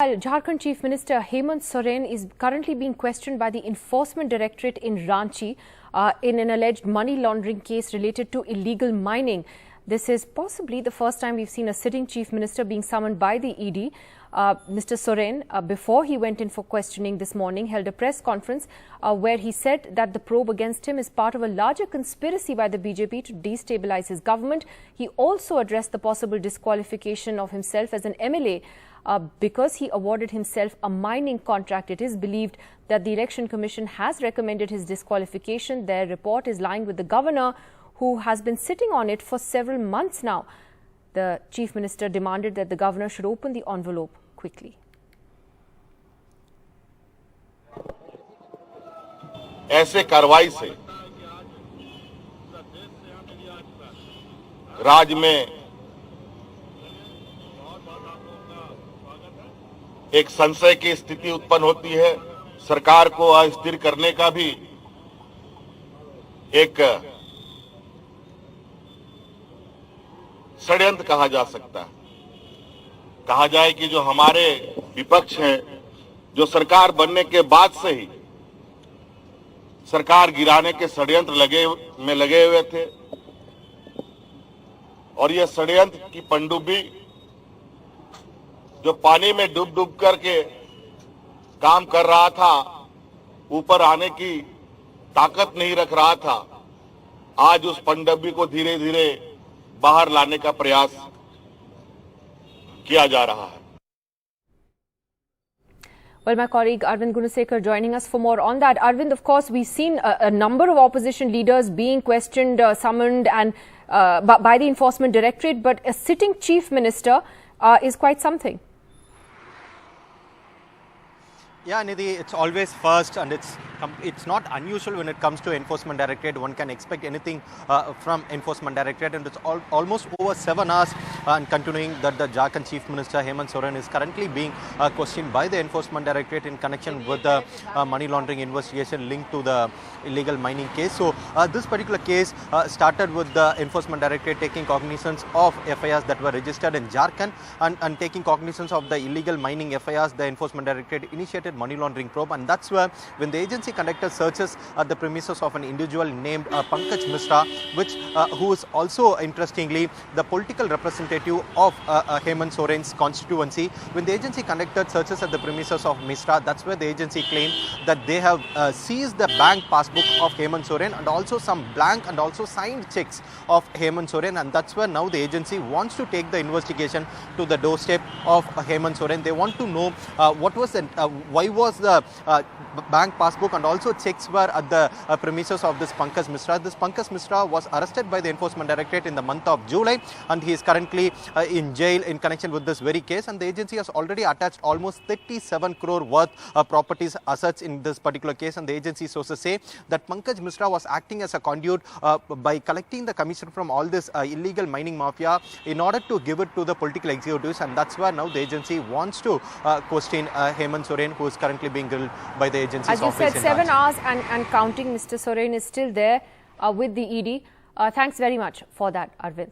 Meanwhile, Jharkhand Chief Minister Hemant Soren is currently being questioned by the Enforcement Directorate in Ranchi in an alleged money laundering case related to illegal mining. This is possibly the first time we've seen a sitting Chief Minister being summoned by the ED. Mr. Soren, before he went in for questioning this morning, held a press conference where he said that the probe against him is part of a larger conspiracy by the BJP to destabilise his government. He also addressed the possible disqualification of himself as an MLA because he awarded himself a mining contract. It is believed that the Election Commission has recommended his disqualification. Their report is lying with the governor, who has been sitting on it for several months now. The Chief Minister demanded that the governor should open the envelope quickly. ऐसे कार्रवाई से राज्य में एक संशय की स्थिति उत्पन्न होती है। सरकार को अस्थिर करने का भी एक षड्यंत्र कहा जा सकता है। कहा जाए कि जो हमारे विपक्ष हैं, जो सरकार बनने के बाद से ही सरकार गिराने के षड्यंत्र लगे हुए थे और यह षड्यंत्र की पनडुब्बी जो पानी में डूब करके काम कर रहा था, ऊपर आने की ताकत नहीं रख रहा था, आज उस पनडुब्बी को धीरे धीरे बाहर लाने का प्रयास किया जा रहा है। Well, my colleague Arvind Gunasekar joining us for more on that. Arvind, of course, we've seen a number of opposition leaders being questioned, summoned and by the Enforcement Directorate, but a sitting Chief Minister is quite something. Yeah, Nidhi, it's always first, and it's not unusual when it comes to Enforcement Directorate. One can expect anything from Enforcement Directorate, and it's almost over 7 hours and continuing that the Jharkhand Chief Minister Hemant Soren is currently being questioned by the Enforcement Directorate in connection with the money laundering investigation linked to the illegal mining case. So this particular case started with the Enforcement Directorate taking cognizance of FIRs that were registered in Jharkhand and taking cognizance of the illegal mining FIRs. The Enforcement Directorate initiated money laundering probe, and that's where when the agency conducted searches at the premises of an individual named Pankaj Mishra, who is also interestingly the political representative of Hemant Soren's constituency. When the agency conducted searches at the premises of Mishra, that's where the agency claimed that they have seized the bank passbook of Hemant Soren and also some blank and also signed checks of Hemant Soren, and that's where now the agency wants to take the investigation to the doorstep of Hemant Soren. They want to know why was the bank passbook and also checks were at the premises of this Pankaj Mishra. This Pankaj Mishra was arrested by the Enforcement Directorate in the month of July, and he is currently in jail in connection with this very case, and the agency has already attached almost 37 crore worth of properties assets in this particular case, and the agency sources say that Pankaj Mishra was acting as a conduit by collecting the commission from all this illegal mining mafia in order to give it to the political executives, and that's where now the agency wants to question Hemant Soren, who is currently being grilled by the agency's office. As you said, 7 hours and counting, Mr. Soren is still there with the ED. Thanks very much for that, Arvind.